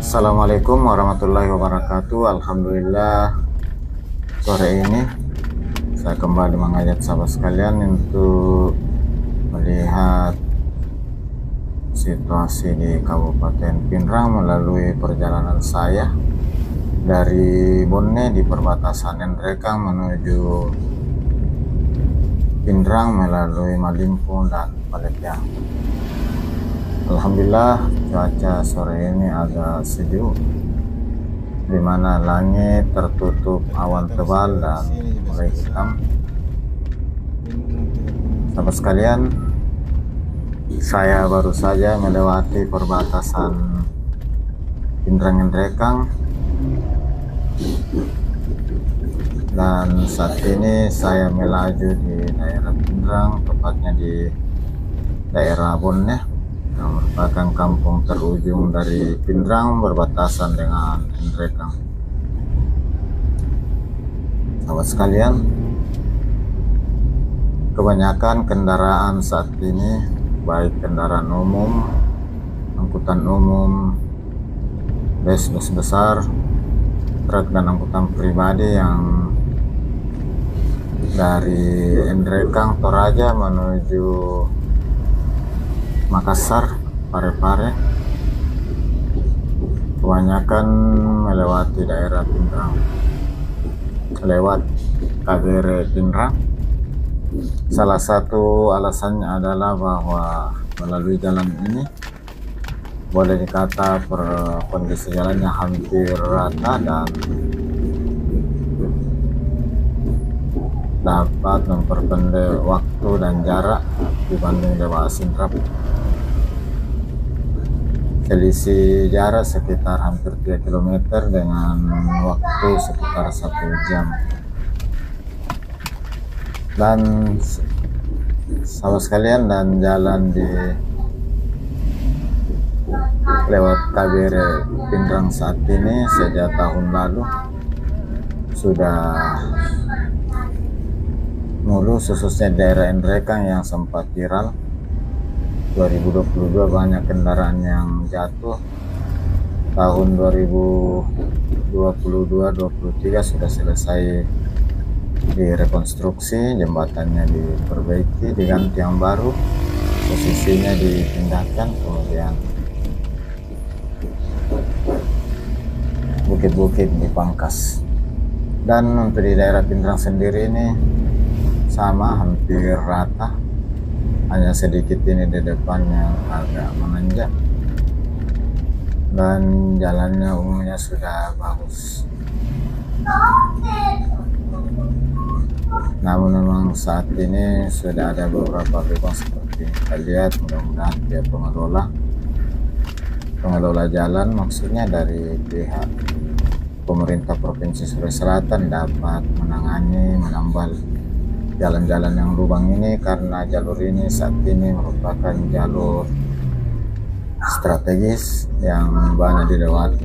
Assalamualaikum warahmatullahi wabarakatuh. Alhamdulillah, sore ini saya kembali mengajak sahabat sekalian untuk melihat situasi di Kabupaten Pinrang melalui perjalanan saya dari Bone di perbatasan Nrekang menuju Pinrang melalui Malimpung dan Palekang. Alhamdulillah, cuaca sore ini agak sejuk, di mana langit tertutup awan tebal dan mulai hitam. Sahabat sekalian, saya baru saja melewati perbatasan Pinrang Nrekang, dan saat ini saya melaju di daerah Pinrang, tepatnya di daerah Bone yang merupakan kampung terujung dari Pinrang berbatasan dengan Nrekang. Sahabat sekalian, kebanyakan kendaraan saat ini, baik kendaraan umum, angkutan umum, bus besar, truk dan angkutan pribadi yang dari Nrekang Toraja menuju Makassar, Parepare, kebanyakan melewati daerah Pinrang, lewat KGR Pinrang. Salah satu alasannya adalah bahwa melalui jalan ini boleh dikata kondisi jalannya hampir rata dan dapat memperpendek waktu dan jarak dibanding lewat Sintrap. Selisih jarak sekitar hampir 3 km dengan waktu sekitar 1 jam. Dan sahabat sekalian, dan jalan di lewat KGR Pinrang saat ini sejak tahun lalu sudah mulus, khususnya daerah Nrekang yang sempat viral 2022, banyak kendaraan yang jatuh. Tahun 2022-23 sudah selesai direkonstruksi, jembatannya diperbaiki, diganti yang baru, posisinya dipindahkan, kemudian bukit-bukit dipangkas. Dan untuk di daerah Pinrang sendiri ini sama, hampir rata, hanya sedikit ini di depan yang agak menanjak, dan jalannya umumnya sudah bagus. Namun memang saat ini sudah ada beberapa lubang seperti kita lihat. Mudah-mudahan pihak pengelola jalan, maksudnya dari pihak pemerintah Provinsi Sulawesi Selatan, dapat menangani, menambal jalan-jalan yang lubang ini, karena jalur ini saat ini merupakan jalur strategis yang banyak dilewati,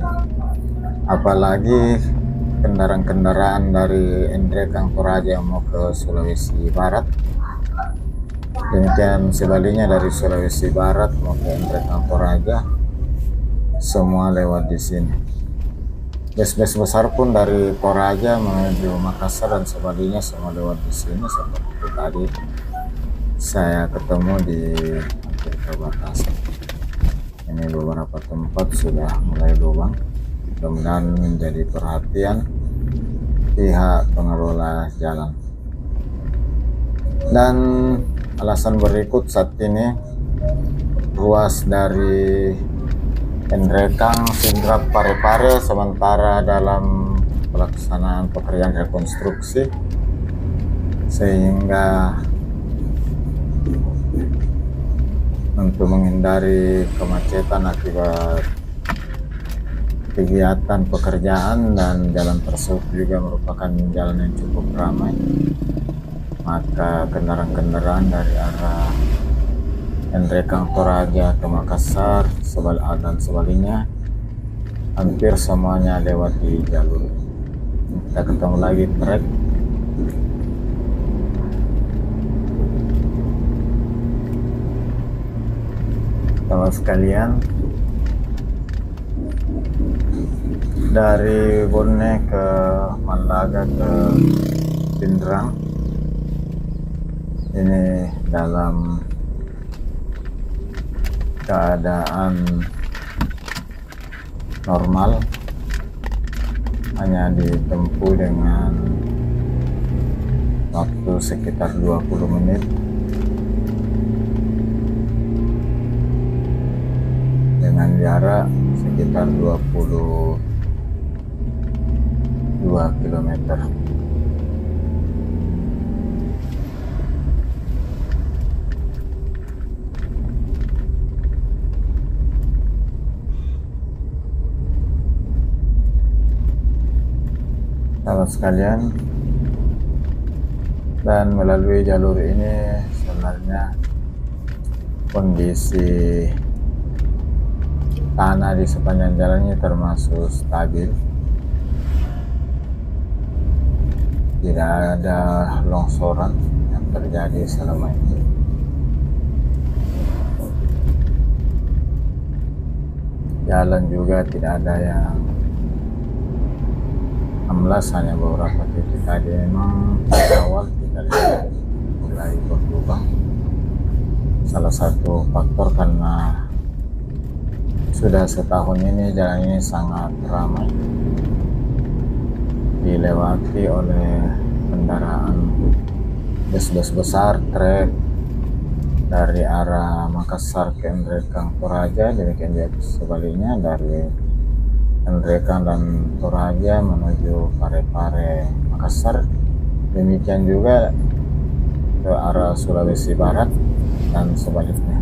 apalagi kendaraan-kendaraan dari Nrekang Toraja yang mau ke Sulawesi Barat. Demikian sebaliknya dari Sulawesi Barat mau ke Nrekang Toraja, semua lewat di sini. Bus-bus besar pun dari Toraja menuju Makassar dan sebaliknya semua lewat di sini. Seperti tadi saya ketemu di hampir perbatasan. Ini beberapa tempat sudah mulai lubang. Mudah-mudahan menjadi perhatian pihak pengelola jalan. Dan alasan berikut saat ini, ruas dari Nrekang, Sintrap, Parepare sementara dalam pelaksanaan pekerjaan rekonstruksi, sehingga untuk menghindari kemacetan akibat kegiatan pekerjaan, dan jalan tersebut juga merupakan jalan yang cukup ramai, maka kendaraan-kendaraan dari arah Nrekang Toraja ke Makassar dan sebaliknya hampir semuanya lewat di jalur. Kita ketemu lagi trek. Teman sekalian, dari Bone ke Malaga ke Pindrang ini dalam keadaan normal, hanya ditempuh dengan waktu sekitar 20 menit dengan jarak sekitar 22 km. Sahabat sekalian, dan melalui jalur ini sebenarnya kondisi tanah di sepanjang jalannya termasuk stabil, tidak ada longsoran yang terjadi selama ini. Jalan juga tidak ada yang amblas, hanya beberapa titik tadi memang pada awal kita lihat mulai berubah. Salah satu faktor karena sudah setahun ini jalan ini sangat ramai, dilewati oleh kendaraan bus-bus besar, trek dari arah Makassar ke Nrekang Toraja, demikian juga sebaliknya dari Nrekang dan Toraja menuju Parepare Makassar, demikian juga ke arah Sulawesi Barat dan sebaliknya.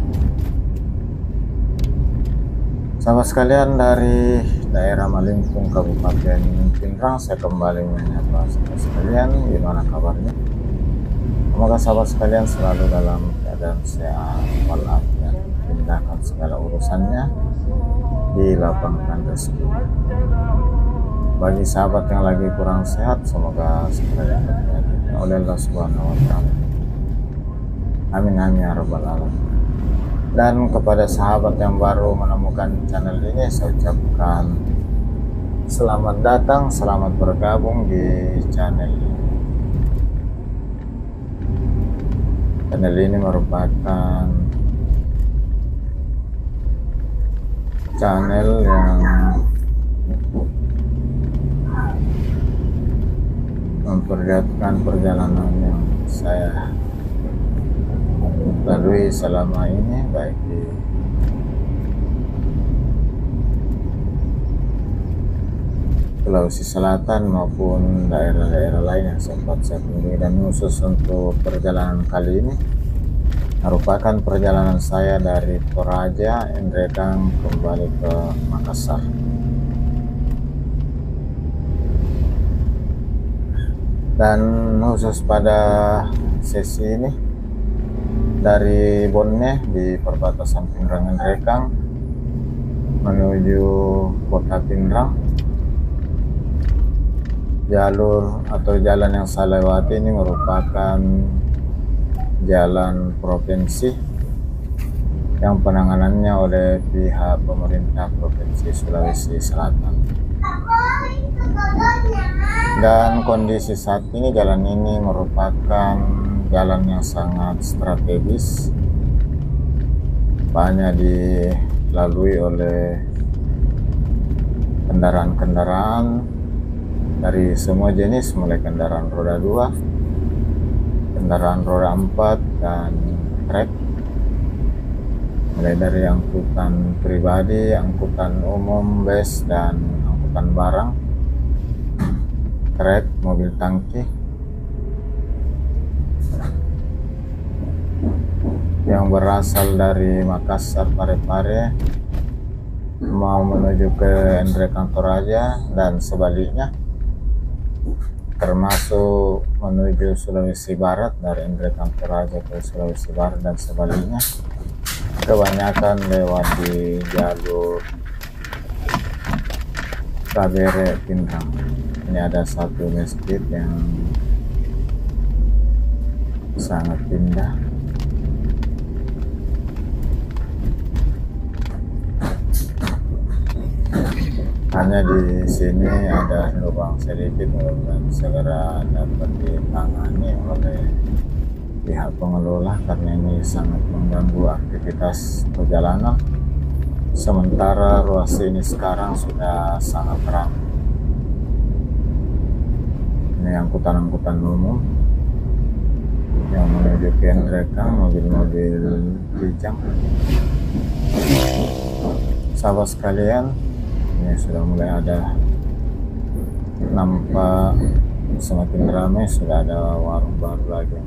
Sahabat sekalian, dari daerah Malingpung Kabupaten Pindrang saya kembali menyapa sahabat sekalian, gimana kabarnya? Semoga sahabat sekalian selalu dalam keadaan sehat walafiat, pindahkan segala urusannya, dilapangkan rezeki. Bagi sahabat yang lagi kurang sehat, semoga segera diberkati oleh Allah Subhanahu wa Ta'ala. Amin amin ya rabbal alamin. Dan kepada sahabat yang baru menemukan channel ini, saya ucapkan selamat datang, selamat bergabung di channel ini. Channel ini merupakan channel yang memperlihatkan perjalanan yang saya lalui selama ini, baik di Sulawesi Selatan maupun daerah-daerah lain yang sempat saya kunjungi. Dan khusus untuk perjalanan kali ini merupakan perjalanan saya dari Toraja, Nrekang kembali ke Makassar. Dan khusus pada sesi ini dari Bone di perbatasan Pindrang Nrekang menuju kota Pindrang, jalur atau jalan yang saya lewati ini merupakan jalan provinsi yang penanganannya oleh pihak pemerintah Provinsi Sulawesi Selatan. Dan kondisi saat ini jalan ini merupakan jalan yang sangat strategis, banyak dilalui oleh kendaraan-kendaraan dari semua jenis, mulai kendaraan roda 2, kendaraan roda 4, dan trek, mulai dari angkutan pribadi, angkutan umum, bus, dan angkutan barang, trek, mobil tangki, yang berasal dari Makassar, Parepare mau menuju ke Nrekang Toraja dan sebaliknya, termasuk menuju Sulawesi Barat dari Nrekang Toraja ke Sulawesi Barat dan sebaliknya, kebanyakan lewat di jalur Kabere Pindrang. Ini ada satu masjid yang sangat indah. hanya di sini ada lubang sedikit, mudah-mudahan segera dapat ditangani oleh pihak pengelola karena ini sangat mengganggu aktivitas perjalanan. Sementara ruas ini sekarang sudah sangat ramai. Ini angkutan-angkutan umum yang menuju ke Ndrekang, mobil-mobil Kijang. Sahabat sekalian, ini sudah mulai ada, nampak semakin ramai, sudah ada warung baru lagi.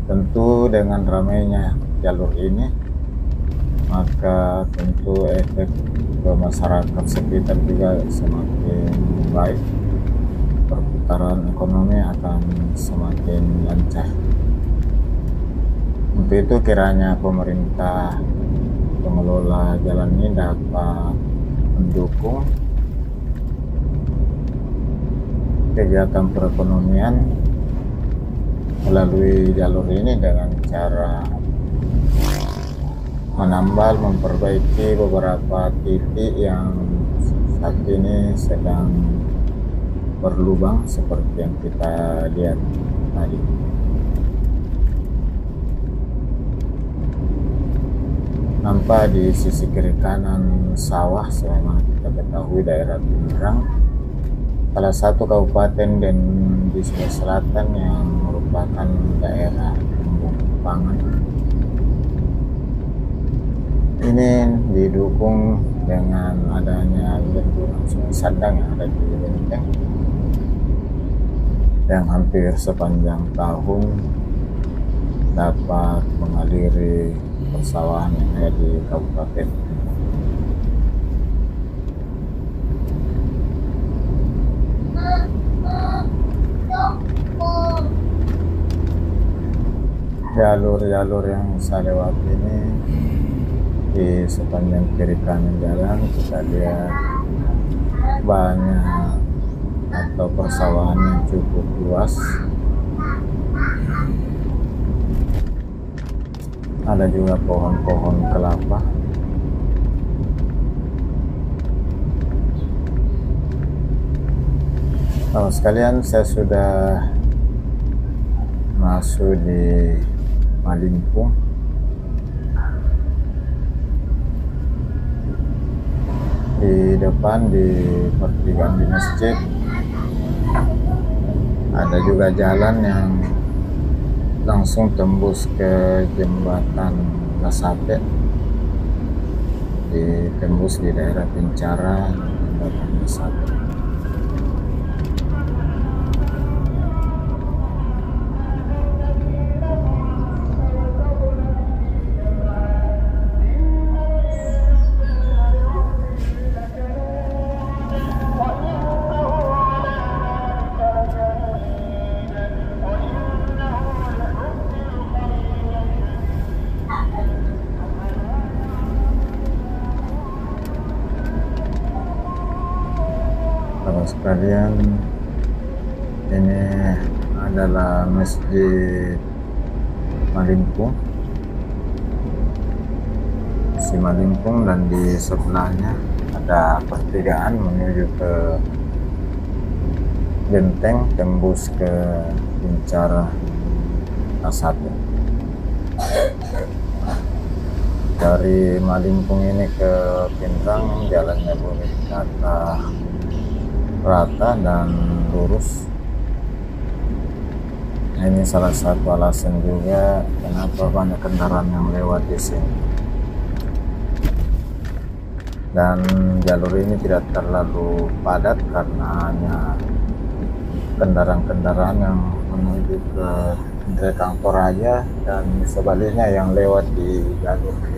Tentu dengan ramainya jalur ini, maka tentu efek ke masyarakat sekitar juga semakin baik. Perputaran ekonomi akan semakin lancar. Untuk itu kiranya pemerintah pengelola jalan ini dapat mendukung kegiatan perekonomian melalui jalur ini dengan cara menambal, memperbaiki beberapa titik yang saat ini sedang berlubang seperti yang kita lihat tadi. Nampak di sisi kiri kanan sawah, sebagaimana kita ketahui daerah Pindrang, salah satu kabupaten dan di Sulawesi Selatan yang merupakan daerah lumbung pangan. Ini didukung dengan adanya bendungan Sungai Sandang yang ada di Benteng, yang hampir sepanjang tahun dapat mengaliri persawahan yang ada di kabupaten. Jalur-jalur yang saya lewati ini di sepanjang kiri kanan jalan kita lihat banyak atau persawahan yang cukup luas. Ada juga pohon-pohon kelapa. Kalau sekalian, saya sudah masuk di Malimpung. Di depan di pertigaan di masjid ada juga jalan yang langsung tembus ke jembatan Lasate, ditembus di daerah Pincara, jembatan Lasate. Sekalian, ini adalah Masjid Malimpung, dan di sebelahnya ada pertigaan menuju ke Genteng, tembus ke Pincara Lasate. Dari Malimpung ini ke Pindrang jalannya boleh dikata rata dan lurus. Nah, ini salah satu alasan juga kenapa banyak kendaraan yang lewat di sini. Dan jalur ini tidak terlalu padat karena hanya kendaraan-kendaraan yang menuju ke Ndrekang Toraja dan sebaliknya yang lewat di jalur ini.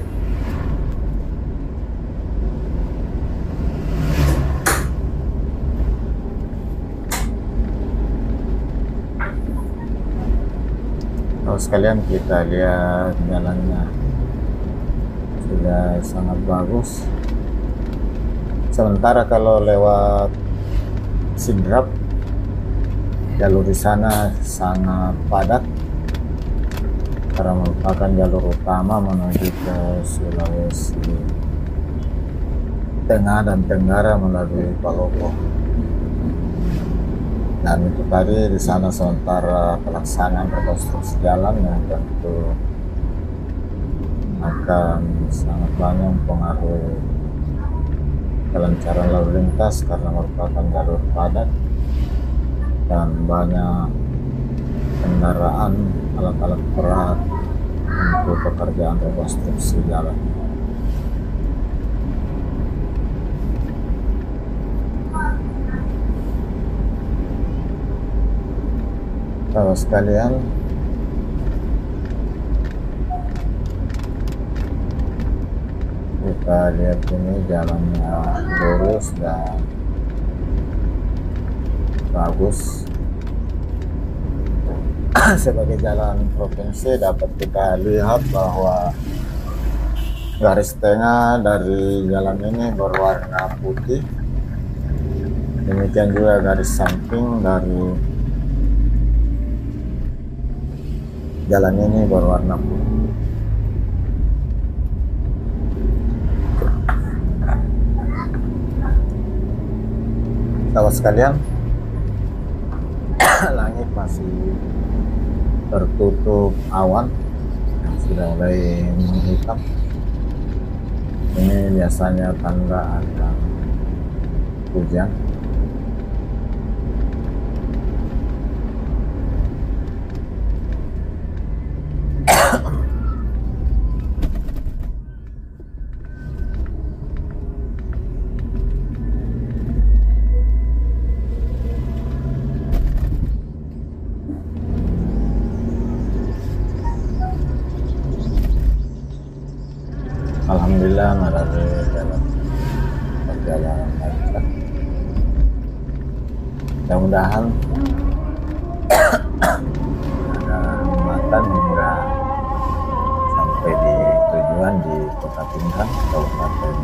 Kalau sekalian, kita lihat jalannya sudah sangat bagus. Sementara kalau lewat Sidrap, jalur di sana sangat padat karena merupakan jalur utama menuju ke Sulawesi Tengah dan Tenggara melalui Palopo. Dan itu tadi di sana sementara pelaksanaan rekonstruksi jalan yang tentu akan sangat banyak mempengaruhi kelancaran lalu lintas karena merupakan jalur padat dan banyak kendaraan alat-alat berat untuk pekerjaan rekonstruksi jalan. Kalau sekalian, kita lihat ini jalannya lurus dan bagus. Sebagai jalan provinsi dapat kita lihat bahwa garis tengah dari jalan ini berwarna putih, demikian juga garis samping dari jalan ini berwarna putih. Sahabat sekalian, langit masih tertutup awan yang sudah mulai menghitam. Ini biasanya tanda akan hujan. Alhamdulillah melalui dalam perjalanan lancar. Mudah-mudahan ada hikmatan hingga sampai di tujuan di Kota Pindang, Kabupaten.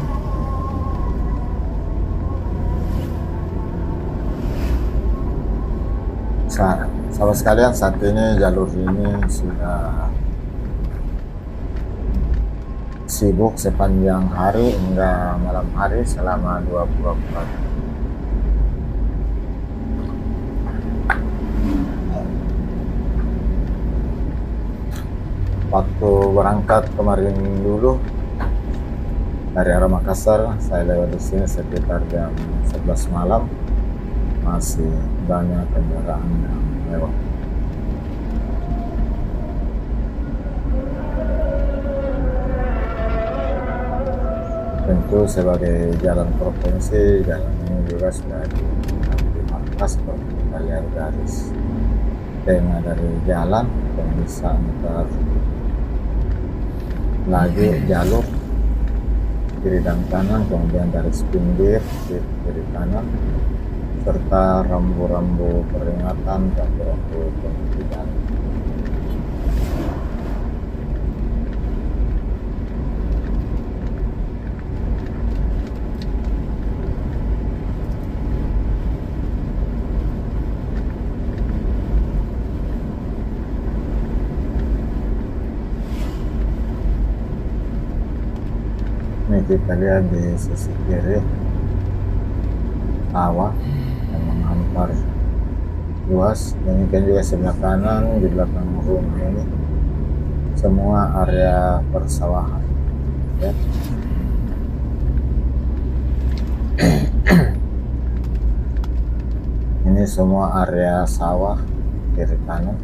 Sahabat sekalian, saat ini jalur ini sudah sibuk sepanjang hari hingga malam hari selama 24 jam. Waktu berangkat kemarin dulu dari arah Makassar, saya lewat di sini sekitar jam 11 malam, masih banyak kendaraan yang lewat. Tentu sebagai jalan provinsi, jalan ini juga sudah dimarkas. Kalau kita lihat garis tengah dari jalan yang bisa antar lagi jalur kiri dan kanan, kemudian garis pinggir kiri kanan, serta rambu-rambu peringatan, rambu-rambu penghenti jalan. Ini kita lihat di sisi kiri sawah yang menghampar luas, demikian juga sebelah kanan di belakang rumah ini semua area persawahan ya. Ini semua area sawah kiri kanan.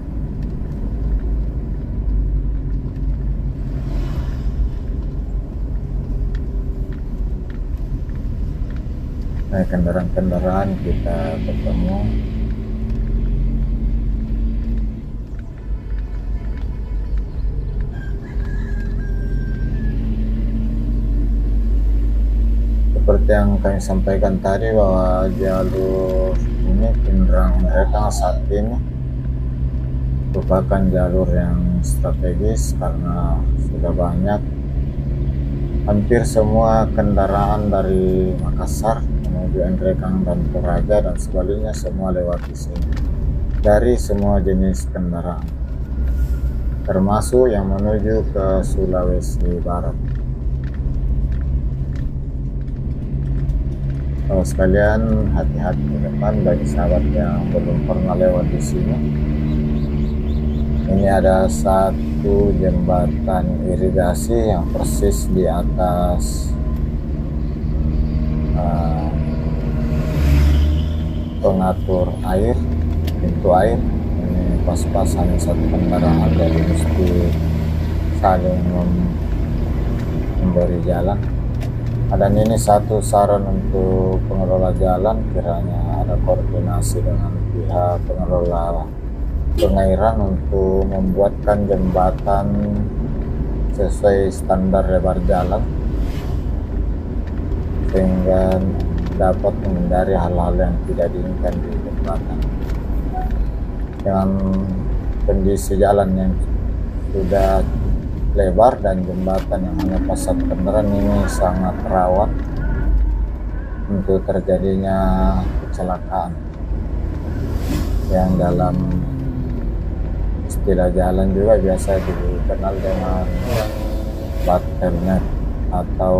Nah, kendaraan-kendaraan kita ketemu seperti yang kami sampaikan tadi bahwa jalur ini Pindrang Rekang saat ini merupakan jalur yang strategis karena sudah banyak, hampir semua kendaraan dari Makassar menuju Nrekang dan Toraja dan sebaliknya semua lewat di sini dari semua jenis kendaraan, termasuk yang menuju ke Sulawesi Barat. Kalau sekalian hati-hati ke depan bagi sahabat yang belum pernah lewat di sini. Ini ada satu jembatan irigasi yang persis di atas pengatur air, pintu air. Ini pas-pasan satu kendaraan, jadi mesti saling memberi jalan. Dan ini satu saran untuk pengelola jalan, kiranya ada koordinasi dengan pihak pengelola pengairan untuk membuatkan jembatan sesuai standar lebar jalan, sehingga dapat menghindari hal-hal yang tidak diinginkan di jembatan. Dengan kondisi jalan yang sudah lebar dan jembatan yang hanya pas satu kendaraan, ini sangat rawan untuk terjadinya kecelakaan yang dalam istilah jalan juga biasa dikenal dengan bottleneck atau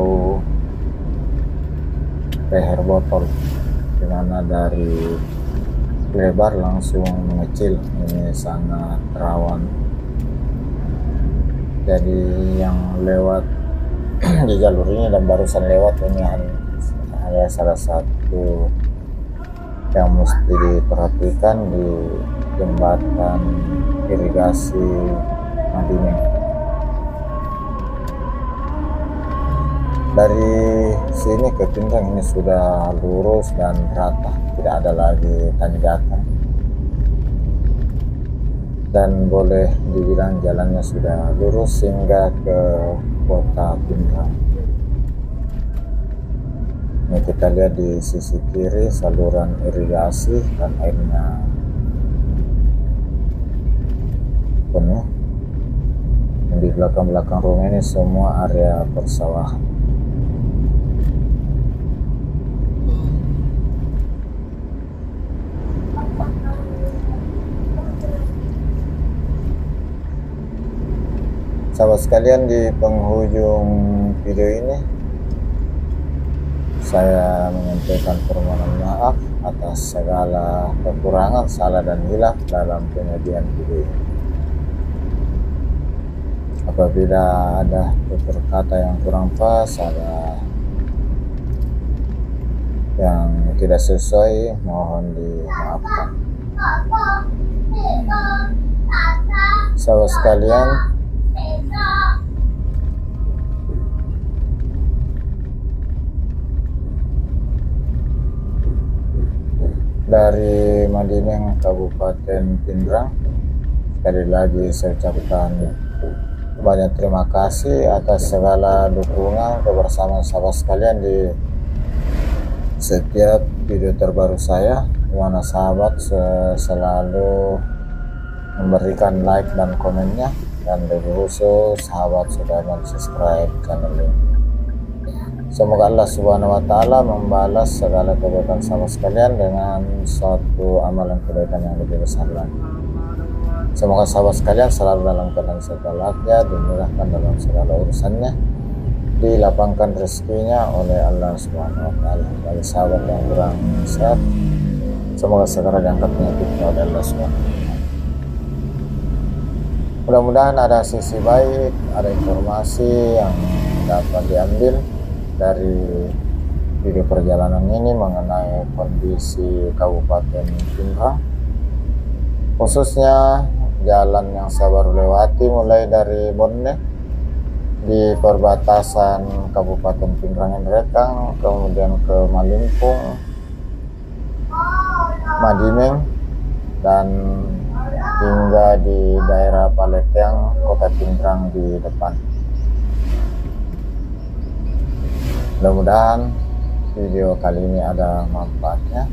leher botol, dimana dari lebar langsung mengecil. Ini sangat rawan. Jadi yang lewat di jalur ini dan barusan lewat ini hanya salah satu yang mesti diperhatikan di jembatan irigasi Madining. Dari sini ke Pindrang ini sudah lurus dan rata, tidak ada lagi tanjakan, dan boleh dibilang jalannya sudah lurus hingga ke kota Pindrang. Ini kita lihat di sisi kiri saluran irigasi dan airnya penuh. Di belakang-belakang rumah ini semua area persawahan. Sahabat sekalian, di penghujung video ini saya menyampaikan permohonan maaf atas segala kekurangan, salah dan hilaf dalam penyajian video ini. Apabila ada tutur kata yang kurang pas, ada yang tidak sesuai, mohon dimaafkan. Sahabat sekalian, dari Madining, Kabupaten Pindrang, sekali lagi saya ucapkan banyak terima kasih atas segala dukungan kebersamaan sahabat sekalian di setiap video terbaru saya, di mana sahabat selalu memberikan like dan komennya, dan lebih khusus sahabat sudah subscribe channel ini. Semoga Allah Subhanahu wa Ta'ala membalas segala kebaikan sahabat sekalian dengan suatu amalan kebaikan yang lebih besar lagi. Semoga sahabat sekalian selalu dalam keadaan sehat walafiat, dimudahkan dalam segala urusannya, dilapangkan rezekinya oleh Allah Subhanahu wa Ta'ala. Bagi sahabat yang kurang sehat, semoga segera diangkat penyakitnya oleh Allah Subhanahu wa Ta'ala. Mudah-mudahan ada sisi baik, ada informasi yang dapat diambil dari video perjalanan ini mengenai kondisi Kabupaten Pindrang, khususnya jalan yang saya baru lewati mulai dari Bonne di perbatasan Kabupaten Pindrang Rekang, kemudian ke Malimpung, Madining, dan hingga di daerah Paleteang, Kota Pindrang di depan. Mudah-mudahan video kali ini ada manfaatnya,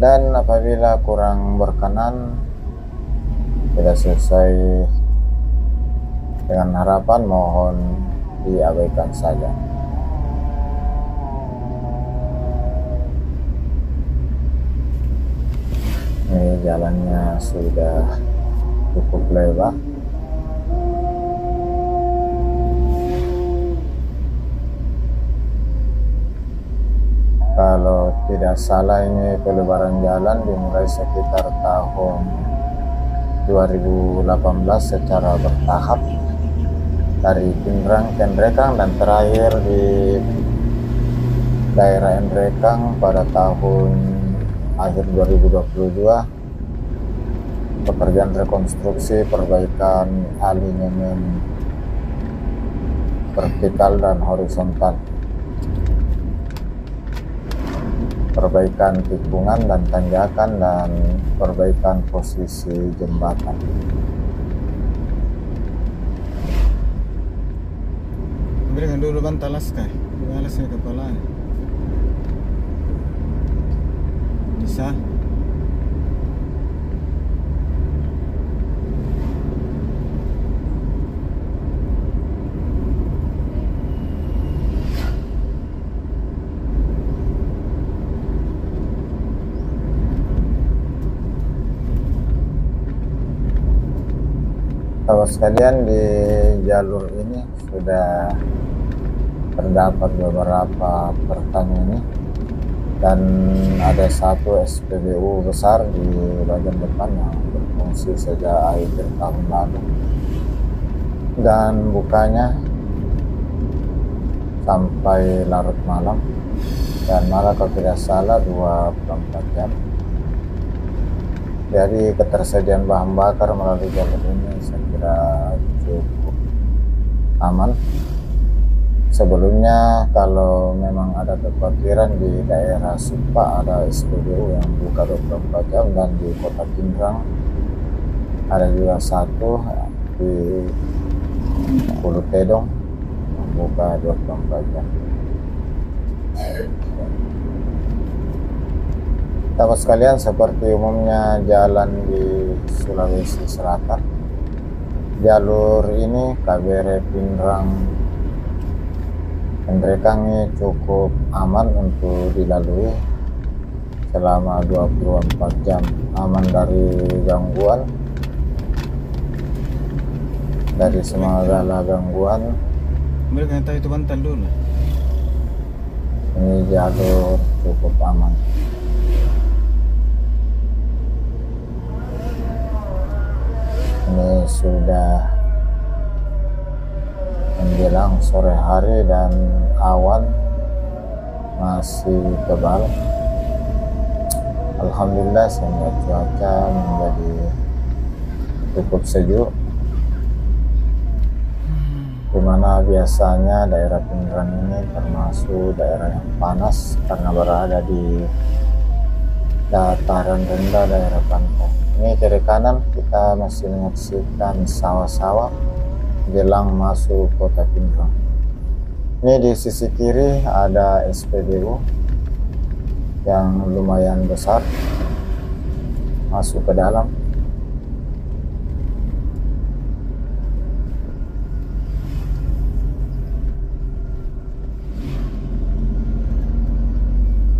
dan apabila kurang berkenan, tidak sesuai dengan harapan, mohon diabaikan saja. Ini jalannya sudah cukup lebar. Kalau tidak salah ini pelebaran jalan dimulai sekitar tahun 2018 secara bertahap dari Pindrang ke Nrekang, dan terakhir di daerah Nrekang pada tahun akhir 2022. Pekerjaan rekonstruksi perbaikan alignmen vertikal dan horizontal, perbaikan tikungan dan tanjakan, dan perbaikan posisi jembatan. Berikan dulu bantal askar, alasnya kepala. Bisa. Kalau sekalian, di jalur ini sudah terdapat beberapa pertanyaan ini, dan ada satu SPBU besar di bagian depan yang berfungsi sejak akhir tahun lalu, dan bukanya sampai larut malam, dan malah kalau tidak salah 24 jam. Jadi ketersediaan bahan bakar melalui jalur ini saya kira cukup aman. Sebelumnya kalau memang ada kekhawatiran di daerah Supa ada SPBU yang buka 24 jam, dan di kota Pindrang ada juga satu di Pulau Tedong yang buka 24 jam. Sahabat sekalian, seperti umumnya jalan di Sulawesi Selatan, jalur ini KBR Pindrang Nrekang ini cukup aman untuk dilalui selama 24 jam, aman dari gangguan, dari segala gangguan. Mereka tahu itu bantal dulu. Ini jalur cukup aman. Ini sudah menjelang sore hari dan awan masih tebal. Alhamdulillah sehingga cuaca menjadi cukup sejuk, dimana biasanya daerah Pindrang ini termasuk daerah yang panas karena berada di dataran rendah daerah pantai. Ini kiri kanan kita masih menyaksikan sawah-sawah jelang masuk kota Pindrang. Ini di sisi kiri ada SPBU yang lumayan besar masuk ke dalam.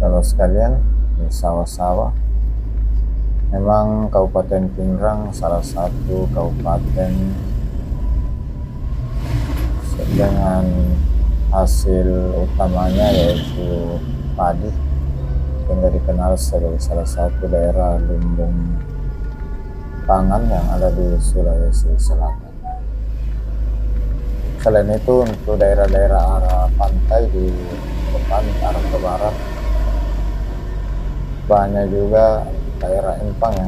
Kalau sekalian, ini sawah-sawah. Memang Kabupaten Pindrang salah satu kabupaten dengan hasil utamanya yaitu padi, sehingga dikenal sebagai salah satu daerah lumbung pangan yang ada di Sulawesi Selatan. Selain itu, untuk daerah-daerah arah pantai di depan arah ke barat banyak juga daerah empang yang